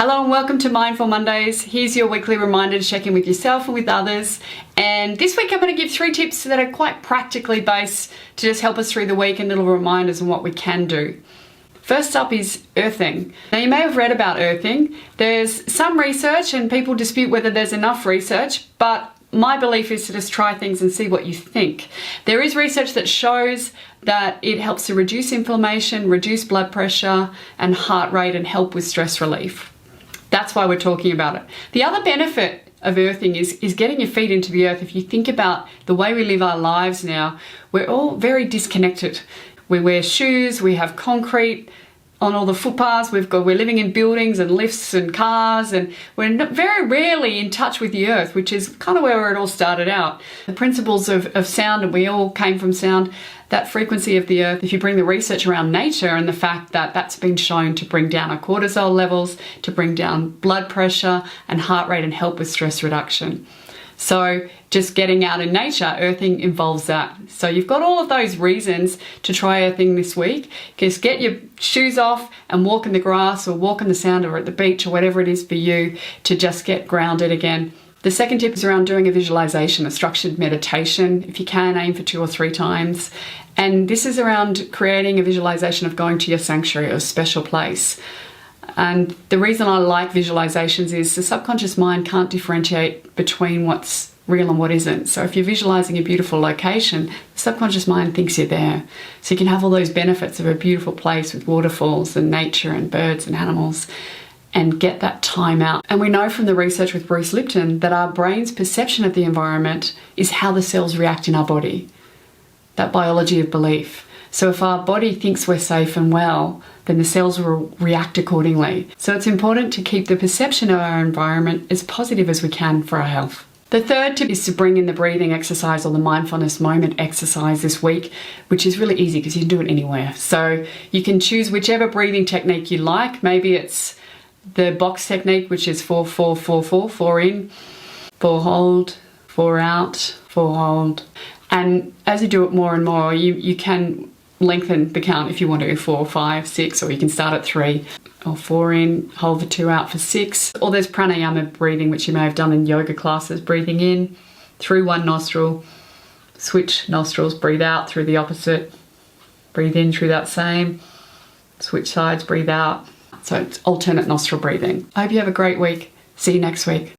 Hello and welcome to Mindful Mondays. Here's your weekly reminder to check in with yourself and with others. And this week I'm going to give 3 tips that are quite practically based to just help us through the week and little reminders on what we can do. First up is earthing. Now you may have read about earthing. There's some research and people dispute whether there's enough research, but my belief is to just try things and see what you think. There is research that shows that it helps to reduce inflammation, reduce blood pressure and heart rate and help with stress relief. That's why we're talking about it. The other benefit of earthing is getting your feet into the earth. If you think about the way we live our lives now, we're all very disconnected. We wear shoes, we have concrete on all the footpaths, we're living in buildings and lifts and cars, and we're very rarely in touch with the earth, which is kind of where it all started out. The principles of sound, and we all came from sound, that frequency of the earth, if you bring the research around nature and the fact that that's been shown to bring down our cortisol levels, to bring down blood pressure and heart rate and help with stress reduction. So just getting out in nature, earthing involves that. So you've got all of those reasons to try earthing this week. Just get your shoes off and walk in the grass or walk in the sand or at the beach or whatever it is for you to just get grounded again. The second tip is around doing a visualization, a structured meditation. If you can, aim for 2 or 3 times. And this is around creating a visualization of going to your sanctuary or a special place. And the reason I like visualizations is the subconscious mind can't differentiate between what's real and what isn't. So if you're visualizing a beautiful location, the subconscious mind thinks you're there. So you can have all those benefits of a beautiful place with waterfalls and nature and birds and animals and get that time out. And we know from the research with Bruce Lipton that our brain's perception of the environment is how the cells react in our body. That biology of belief. So if our body thinks we're safe and well, then the cells will react accordingly. So it's important to keep the perception of our environment as positive as we can for our health. The third tip is to bring in the breathing exercise or the mindfulness moment exercise this week, which is really easy because you can do it anywhere. So you can choose whichever breathing technique you like. Maybe it's the box technique, which is 4-4-4-4, 4 in, 4 hold, 4 out, 4 hold. And as you do it more and more, you can lengthen the count if you want to, 4, 5, 6, or you can start at 3 or 4 in, hold for 2 out for 6. Or there's pranayama breathing, which you may have done in yoga classes, breathing in through one nostril, switch nostrils, breathe out through the opposite, breathe in through that same, switch sides, breathe out. So it's alternate nostril breathing. I hope you have a great week. See you next week.